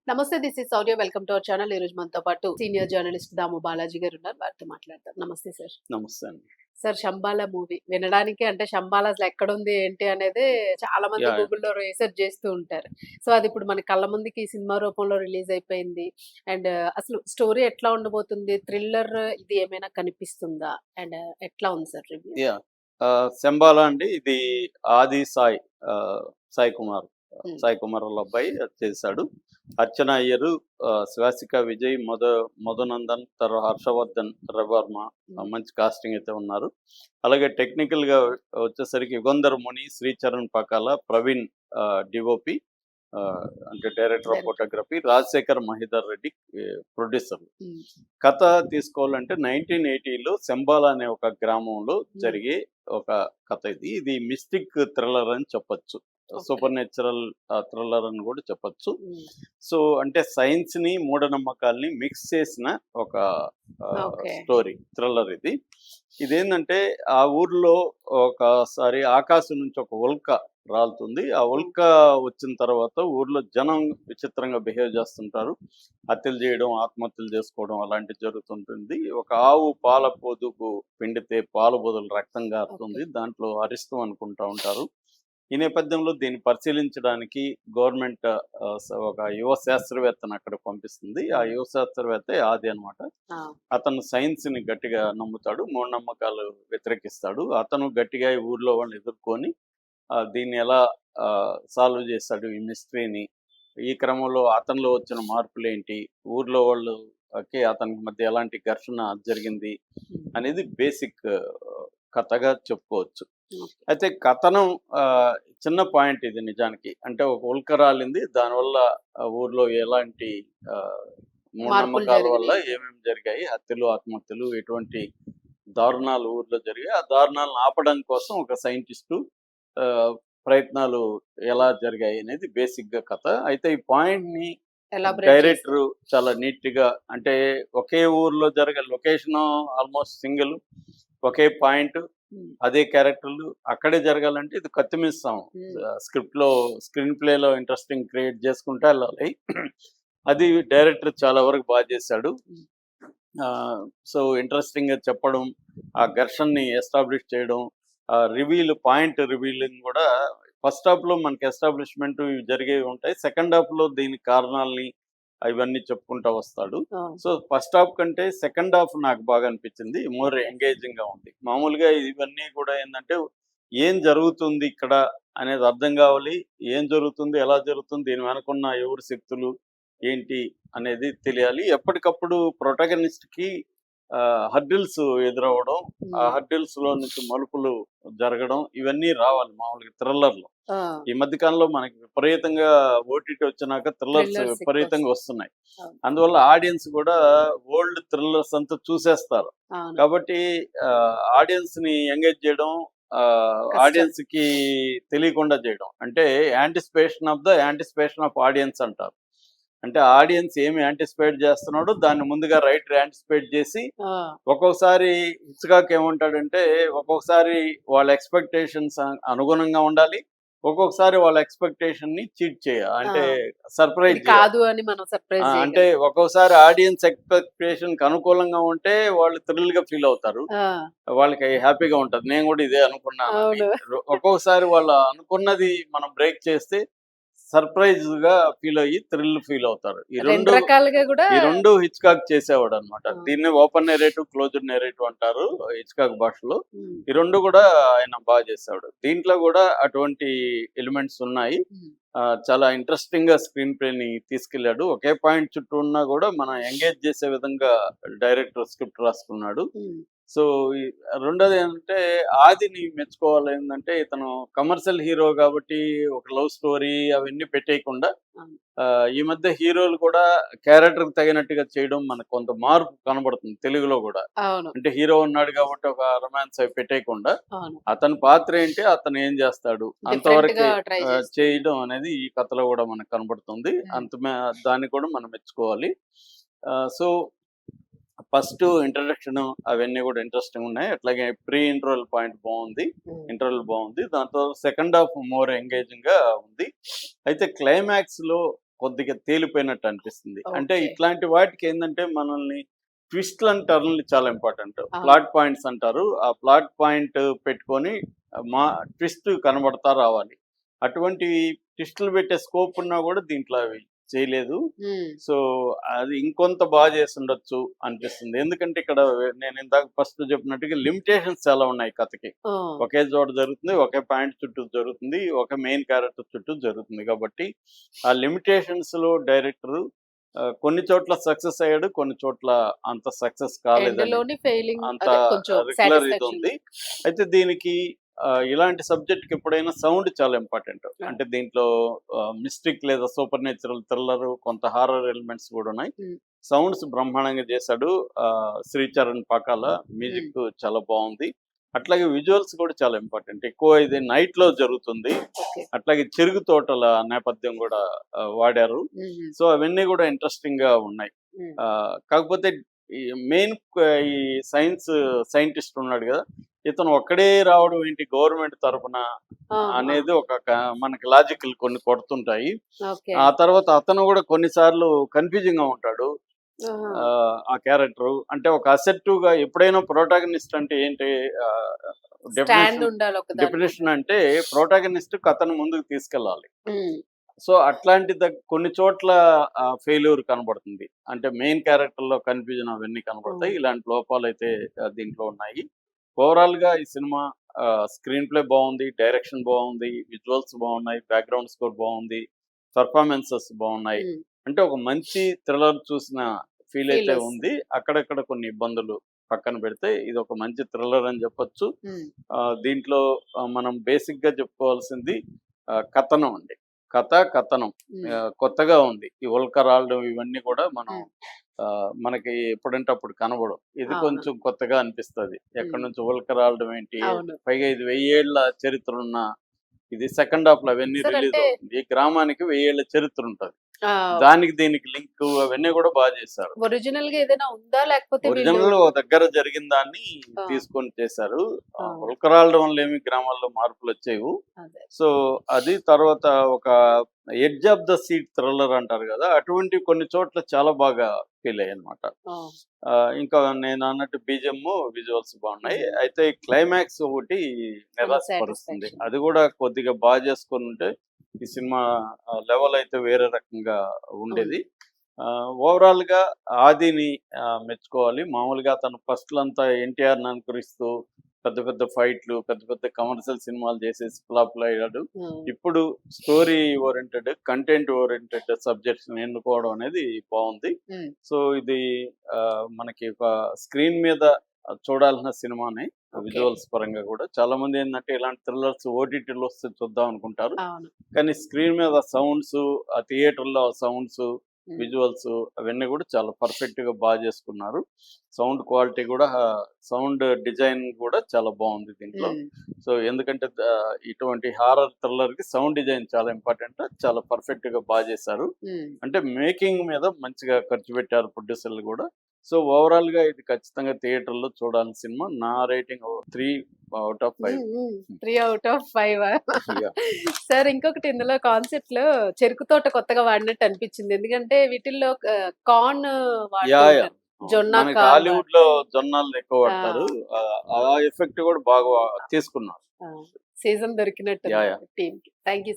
నమస్తే. This is Sourya. Welcome to our channel. ఈ రోజు మనతో పాటు సీనియర్ జర్నలిస్ట్ దాము బాలాజీ గారు ఉన్నారు. వారితో మాట్లాడతాం. నమస్తే సార్. నమస్తే అండి. సార్, 'శంబాల' మూవీ వినడానికి అంటే 'శంబాల' అసలు ఎక్కడుంది ఏంటి అనేది చాలా మంది యాహ్! గూగుల్‌లో రీసెర్చ్ చేస్తూ ఉంటారు. సో, అది ఇప్పుడు మన కళ్ళ ముందుకి సినిమా రూపంలో రిలీజ్ అయిపోయింది. అండ్ అసలు స్టోరీ ఎట్లా ఉండబోతుంది? థ్రిల్లర్ ఇది ఏమైనా కనిపిస్తుందా? అండ్ ఎట్లా ఉంది సార్ రివ్యూ? యాహ్! 'శంబాల' అండి. ఇది ఆది సాయి సాయి కుమార్. హ్మ్. సాయి కుమార్ వాళ్ళ అబ్బాయి అది చేశాడు. అర్చన అయ్యరు, శ్వాసిక విజయ్, మధునందన్, తర్వాత హర్షవర్ధన్, రవివర్మ, మంచి కాస్టింగ్ అయితే ఉన్నారు. అలాగే టెక్నికల్‌గా వచ్చేసరికి యుగంధర్ ముని, శ్రీచరణ్ పకాల, ప్రవీణ్ డిఓపి, అంటే director of photography, Rajasekhar Mahidhar Reddy producer. హ్మ్. కథ తీసుకోవాలంటే 1980లో శంబాల అనే ఒక గ్రామంలో జరిగే ఒక కథ ఇది. ఇది మిస్టిక్ థ్రిల్లర్ అని చెప్పొచ్చు. ఓకే. సూపర్ నేచురల్ థ్రిల్లర్ అని కూడా చెప్పొచ్చు. హ్మ్. సో అంటే సైన్స్‌ని, మూఢనమ్మకాల్ని మిక్స్ చేసిన ఒక ఓకే. స్టోరీ థ్రిల్లర్ ఇది. ఇదేంటంటే ఆ ఊర్లో ఒకసారి ఆకాశం నుంచి ఒక ఉల్క రాలుతుంది. ఆ ఉల్క వచ్చిన తర్వాత ఊర్లో జనం విచిత్రంగా బిహేవ్ చేస్తుంటారు. హత్యలు చేయడం, ఆత్మహత్యలు చేసుకోవడం అలాంటివి జరుగుతుంటుంది. ఒక ఆవు పాల పొదుగు పిండితే పాలు బదులు రక్తం గారుతుంది. దాంట్లో అరిష్టం అనుకుంటా ఉంటారు. ఈ నేపథ్యంలో దీన్ని పరిశీలించడానికి గవర్నమెంట్ ఒక యువ శాస్త్రవేత్తను అక్కడికి పంపిస్తుంది. ఆ యువ శాస్త్రవేత్తే ఆది అన్నమాట. ఆ! అతను సైన్స్‌ని గట్టిగా నమ్ముతాడు. మూఢనమ్మకాలు వ్యతిరేకిస్తాడు. అతను గట్టిగా ఈ ఊర్లో వాళ్ళని ఎదుర్కొని దీన్ని ఎలా సాల్వ్ చేశాడు ఈ మిస్టరీని. ఈ క్రమంలో అతనిలో వచ్చిన మార్పులేంటి? ఊర్లో వాళ్ళకి అతనికి మధ్య ఎలాంటి ఘర్షణ జరిగింది అనేది బేసిక్ కథగా చెప్పుకోవచ్చు. ఓకే. అయితే కథనం చిన్న పాయింట్ ఇది నిజానికి. అంటే ఒక ఉల్క రాలింది. దానివల్ల ఊర్లో ఎలాంటి ఆహ్, మార్పులు మూఢనమ్మకాల వల్ల జరిగినాయి. ఏమేమి జరిగాయి, హత్యలు, ఆత్మహత్యలు ఎటువంటి దారుణాలు ఊర్లో జరిగాయి. ఆ దారుణాలను ఆపడం కోసం ఒక సైంటిస్టు ఆహ్, ప్రయత్నాలు ఎలా జరిగాయి అనేది బేసిక్‌గా కథ. అయితే ఈ పాయింట్‌ని ఎలాబొరేట్ చేస్తారు. డైరెక్టరు చాలా నీట్‌గా, అంటే ఒకే ఊర్లో జరిగే లొకేషను ఆల్మోస్ట్ సింగిల్. ఒకే పాయింట్, హ్మ్. అదే క్యారెక్టర్లు అక్కడే జరగాలంటే ఇది కత్తిమీస్తాం. హ్మ్. స్క్రీన్ ప్లేలో ఇంట్రెస్టింగ్ క్రియేట్ చేసుకుంటా వెళ్ళాలి. అది డైరెక్టర్ చాలా వరకు బాగా చేశాడు. హ్మ్. సో ఇంట్రెస్టింగ్‌గా చెప్పడం, ఆ ఘర్షణని ఎస్టాబ్లిష్ చేయడం, పాయింట్ రివీలింగ్ కూడా ఫస్ట్ హాఫ్‌లో మనకి ఎస్టాబ్లిష్‌మెంట్ ఇవి జరిగేవి ఉంటాయి. సెకండ్ హాఫ్‌లో దీనికి కారణాల్ని ఇవన్నీ చెప్పుకుంటా వస్తాడు. ఆ! సో ఫస్ట్ హాఫ్ కంటే సెకండ్ హాఫ్ నాకు బాగా అనిపించింది. మోర్ ఎంగేజింగ్‌గా ఉంది. మామూలుగా ఇవన్నీ కూడా ఏందంటే ఏం జరుగుతుంది ఇక్కడ అనేది అర్థం కావాలి. ఏం జరుగుతుంది? ఎలా జరుగుతుంది? దీని వెనకున్న ఎవరి శక్తులు ఏంటి అనేది తెలియాలి. ఎప్పటికప్పుడు ప్రొటాగనిస్ట్‌కి హర్డిల్స్ ఎదురవ్వడం, ఆ హ్మ్. హర్డిల్స్‌లో నుంచి మలుపులు జరగడం ఇవన్నీ రావాలి మామూలుగా థ్రిల్లర్‌లో. ఆ! ఈ మధ్య కాలంలో మనకి విపరీతంగా ఓటీటీ వచ్చినాక థ్రిల్లర్స్ థ్రిల్లర్స్ విపరీతంగా వస్తున్నాయి. అవును. అందువల్ల ఆడియన్స్ కూడా ఓల్డ్ థ్రిల్లర్స్ అంతా చూసేస్తారు. అవును. కాబట్టి ఆడియన్స్‌ని ఎంగేజ్ చేయడం, కష్టం. ఆడియన్స్‌కి తెలియకుండా చేయడం. అంటే యాంటిసిపేషన్ ఆఫ్ ఆడియన్స్ అంటారు. అంటే ఆడియన్స్ ఏమి యాంటిసిపేట్ చేస్తున్నాడో దాన్ని ముందుగా రైటర్ యాంటిసిపేట్ చేసి, ఆ! ఒక్కొక్కసారి హిచ్కాక్ ఏమంటాడంటే, ఒక్కొక్కసారి వాళ్ళ ఎక్స్‌పెక్టేషన్స్ అనుగుణంగా ఉండాలి. ఒక్కొక్కసారి వాళ్ళ ఎక్స్‌పెక్టేషన్‌ని చీట్ ఆ! అంటే ఇది సర్ప్రైజ్ చేయాలి. కాదు అని మనం సర్ప్రైజ్ అంటే చేయగలిగాం. ఒక్కొక్కసారి ఆడియన్స్ ఎక్స్‌పెక్టేషన్‌కి అనుకూలంగా ఉంటే వాళ్ళు థ్రిల్‌గా ఫీల్ అవుతారు. ఆ! వాళ్ళకి హ్యాపీగా ఉంటది. నేను గూడా ఇదే అనుకున్నానని. అవును. ఒక్కొక్కసారి వాళ్ళు అనుకున్నది మనం బ్రేక్ చేస్తే సర్ప్రైజ్‌గా ఫీల్ అయ్యి థ్రిల్ ఫీల్ అవుతారు. 2 రకాలుగా గూడా. ఈ 2 హిచ్‌కాక్ చేసేవాడనమాట. ఆ! దీన్నే ఓపెన్ నేరేటివ్, క్లోజ్డ్ నేరేటివ్ అంటారు హిచ్‌కాక్ భాషలో. హ్మ్. ఈ 2 గూడా ఆయన చేసాడు. దీంట్లో గూడా అటువంటి ఎలిమెంట్స్ ఉన్నాయి. హ్మ్. చాలా ఇంట్రెస్టింగ్‌గా స్క్రీన్ ప్లేని తీసుకెళ్ళాడు. ఒకే పాయింట్ చుట్టూ ఉన్నా గూడా మనం ఎంగేజ్ చేసే విధంగా డైరెక్టర్ స్క్రిప్ట్ రాసుకున్నాడు. హ్మ్. సో, ఈ రెండోదేంటంటే ఆదిని మెచ్చుకోవాలి. ఏందంటే ఇతను కమర్షియల్ హీరో గాబట్టి ఒక లవ్ స్టోరీ అవన్నీ పెట్టేయకుండా, అవును. ఈ మధ్య హీరోలు కూడా క్యారెక్టర్‌కి తగినట్టుగా చేయడం మనకు కొంత మార్పు కనబడుతుంది తెలుగులో గూడా. అవును. అంటే హీరో ఉన్నాడు గాబట్టి ఒక రొమాన్స్ అవి పెట్టేయకుండా, అవును. అతని పాత్ర ఏంటి? అతను ఏం జేస్తాడు? అంతవరకే డిఫరెంట్‌గా ట్రై చేస్తున్నారు. చేయడం అనేది ఈ కథలో గూడా మనకు కనబడుతుంది. హ్మ్. దాన్ని కూడా మనం మెచ్చుకోవాలి. సో ఫస్ట్ ఇంట్రడక్షన్ అవన్నీ కూడా ఇంట్రెస్టింగ్ ఉన్నాయి. అట్లాగే ప్రీ ఇంటర్వల్ పాయింట్ బాగుంది. హ్మ్. ఇంటర్వల్ బాగుంది. దాంతో సెకండ్ హాఫ్ మోర్ ఎంగేజింగ్ గా ఉంది. అయితే క్లైమాక్స్ లో కొద్దిగా తేలిపోయినట్టు అనిపిస్తుంది. అంటే ఓకే. ఇట్లాంటి వాటికి ఏందంటే మనల్ని ట్విస్ట్లు అండ్ టర్న్‌లు చాలా ఇంపార్టెంట్. అవును. ప్లాట్ పాయింట్స్ అంటారు. ఆ ప్లాట్ పాయింట్ పెట్టుకొని మా ట్విస్ట్ కనబడతా రావాలి. అటువంటి ట్విస్టులు పెట్టే స్కోప్ ఉన్నా కూడా దీంట్లో అవి చేయలేదు. హ్మ్. సో, అది ఇంకొంత చేసుండొచ్చు అనిపిస్తుంది. ఎందుకంటే ఇక్కడ నేను ఇందాక ఫస్ట్ చెప్పినట్టుగా లిమిటేషన్స్ చాలా ఉన్నాయి కథకి. ఓహ్! ఒకే చోట జరుగుతుంది. ఒకే పాయింట్ చుట్టూ జరుగుతుంది. ఒక మెయిన్ క్యారెక్టర్ చుట్టూ జరుగుతుంది కాబట్టి, ఆ లిమిటేషన్స్‌లో డైరెక్టరు కొన్ని చోట్ల సక్సెస్ అయ్యాడు. కొన్ని చోట్ల అంత సక్సెస్ కాలేదని ఎండ్‌లోని ఫెయిలింగ్ అంత అదే కొంచెం రెగ్యులర్ ఇది సాటిస్ఫాక్షన్. ఉంది. అయితే దీనికి ఇలాంటి సబ్జెక్ట్‌కి ఎప్పుడైనా సౌండ్ చాలా ఇంపార్టెంట్. ఆ! అంటే దీంట్లో మిస్టిక్ లేదా సూపర్ న్యాచురల్ థ్రిల్లర్ కొంత హారర్ ఎలిమెంట్స్ కూడా ఉన్నాయి. హ్మ్. సౌండ్స్ బ్రహ్మాండంగా చేశాడు. శ్రీచరణ్ పాకాల హ్మ్. మ్యూజిక్ చాలా బాగుంది. అట్లాగే విజువల్స్ కూడా చాలా ఇంపార్టెంట్. ఎక్కువ ఇది నైట్‌లో జరుగుతుంది. ఓకే. అట్లాగే చెరుకు తోటల నేపథ్యం కూడా వాడారు. హుహు. సో, అవన్నీ కూడా ఇంట్రెస్టింగ్‌గా ఉన్నాయి. హ్మ్. కాకపోతే ఈ మెయిన్ ఈ సైంటిస్ట్ ఉన్నాడు గదా! ఇతను ఒక్కడే రావడం ఏంటి గవర్నమెంట్ తరపున ఆ! ఆ! అనేది ఒక మనకి లాజిక్‌లు కొన్ని కొడుతుంటాయి. ఓకే. ఆ తర్వాత అతను గూడా కొన్ని సార్లు కన్‌ఫ్యూజింగ్‌గా ఉంటాడు. ఆహా! ఆ క్యారెక్టరు. అంటే ఒక అసర్టివ్‌గా ఎప్పుడైనా ప్రొటాగనిస్ట్ అంటే ఏంటి ఆహ్, స్టాండ్ డెఫినిషన్ ఉండాలి ఒక దాని మీద. డెఫినిషన్ అంటే ప్రొటాగనిస్ట్ కథను ముందుకు తీసుకెళ్ళాలి. హ్మ్. సో, అట్లాంటి కొన్ని చోట్ల ఫెయిల్యూర్ కనబడుతుంది. అంటే మెయిన్ క్యారెక్టర్‌లో కన్‌ఫ్యూజన్ అవన్నీ కనబడతాయి. హ్మ్. ఇలాంటి లోపాలైతే దీంట్లో ఉన్నాయి. ఓవరాల్‌గా ఈ సినిమా స్క్రీన్ ప్లే బావుంది. డైరెక్షన్ బావుంది. విజువల్స్ బావున్నాయి. బ్యాక్‌గ్రౌండ్ స్కోర్ బావుంది. పెర్ఫార్మన్సెస్ బావున్నాయి. హ్మ్. అంటే ఒక మంచి థ్రిల్లర్ చూసిన ఫీల్ అయితే ఉంది. ఫీలొస్తుంది. అక్కడక్కడ కొన్ని ఇబ్బందులు పక్కన పెడితే ఇదొక మంచి థ్రిల్లర్ అని చెప్పొచ్చు. హ్మ్. దీంట్లో మనం బేసిక్‌గా చెప్పుకోవాల్సింది కథనం అండి. కథనం హ్మ్. కొత్తగా ఉంది. ఈ ఉల్క రాళ్ళడం ఇవన్నీ కూడా మనం హ్మ్. మనకి ఎప్పుడంటే అప్పుడు కనబడవు. ఇది అవును. కొంచెం కొత్తగా అనిపిస్తది. ఎక్కడి హ్మ్. నుంచి ఉల్క రాళ్ళడం ఏంటి? అవును. పైగా ఇది 1000 ఏళ్ల చరిత్ర ఉన్న ఇది సెకండ్ హాఫ్‌లో అవన్నీ సార్ రిలీజ్ అంటే అవుతుంది. ఈ గ్రామానికి 1000 ఏళ్ల చరిత్ర ఉంటది. ఆహ్, దానికి దీనికి లింకు అవన్నీ కూడా చేశారు. ఒరిజినల్‌గా ఏదైనా ఉందా? లేకపోతే వీళ్ళు ఒరిజినల్ ఒక దగ్గర జరిగిన దాన్ని ఆ! తీసుకొని చేశారు. ఆ! ఉల్క రాళ్ళడం వల్ల ఏమి గ్రామాల్లో మార్పులొచ్చేవు. అదే. సో, అది తర్వాత ఒక edge of the seat thriller అంటారు గదా! అటువంటివి కొన్ని చోట్ల చాలా బాగా ఫీలయ్యానమాట. ఓహ్! ఇంకా నేనన్నట్టు బీజీఎమ్, విజువల్స్ బాగున్నాయి. హ్మ్. అయితే క్లైమాక్స్ ఒకటి నిరాశపరుస్తుంది. అన్‌సాటిస్ఫాక్షన్. అది గూడా కొద్దిగా చేసుకొనుంటే ఈ సినిమా లెవెల్ అయితే వేరే రకంగా అవును. ఉండేది. ఓవరాల్‌గా 'ఆదిని' మెచ్చుకోవాలి. మామూలుగా తను ఫస్ట్‌లంతా ఎన్టీఆర్‌ని అనుకరిస్తూ పెద్ద పెద్ద ఫైట్‌లు, పెద్ద పెద్ద కమర్షియల్ సినిమాలు చేసేసి ఫ్లాప్‌లు అయ్యాడు. హ్మ్. ఇప్పుడు స్టోరీ ఓరియెంటెడ్, కంటెంట్ ఓరియెంటెడ్ సబ్జెక్ట్స్‌ని ఎన్నుకోవడం అనేది బావుంది. హ్మ్. సో, ఇది మనకి ఒక స్క్రీన్ మీద చూడాల్సిన సినిమానే. ఓకే. విజువల్స్ పరంగా గూడా. చాలామంది ఏందంటే ఇలాంటి థ్రిల్లర్స్ ఓటీటీలో వస్తే చూద్దాం అనుకుంటారు. అవును. కానీ స్క్రీన్ మీద సౌండ్స్, ఆ థియేటర్‌లో సౌండ్స్, హ్మ్. విజువల్స్ అవన్నీ గూడా చాలా పర్ఫెక్ట్‌గా చేసుకున్నారు. సౌండ్ క్వాలిటీ గూడా సౌండ్ డిజైన్ గూడా చాలా బావుంది దీంట్లో. హ్మ్. సో, ఎందుకంటే ఇటువంటి హారర్ థ్రిల్లర్‌కి సౌండ్ డిజైన్ చాలా ఇంపార్టెంట్. చాలా పర్ఫెక్ట్‌గా చేశారు. హ్మ్. అంటే మేకింగ్ మీద మంచిగా ఖర్చు పెట్టారు ప్రొడ్యూసర్లు గూడా. సో, ఓవరాల్‌గా ఇది ఖచ్చితంగా థియేటర్‌లో చూడాల్సిన సినిమా. నా రేటింగ్ 3 ఔట్ ఆఫ్ 5. హ్మ్. హ్మ్. 3/5 యాహ్! సార్ ఇంకొకటి ఇందులో కాన్సెప్ట్‌లో చెరుకు తోట కొత్తగా వాడినట్టు అనిపించింది. ఎందుకంటే వీటిల్లో కార్న్ వాడుతూ యాహ్! యాహ్! ఉంటారు. అవును. జొన్న, మనకి కార్న్ హాలీవుడ్‌లో వాడతారు. జొన్నలు ఎక్కువ ఆ! వాడతారు. ఆ ఎఫెక్ట్ గూడా బాగా తీసుకున్నారు. ఆ! Season yeah! దొరికినట్టుంది యాహ్! టీమ్‌కి. Thank you sir.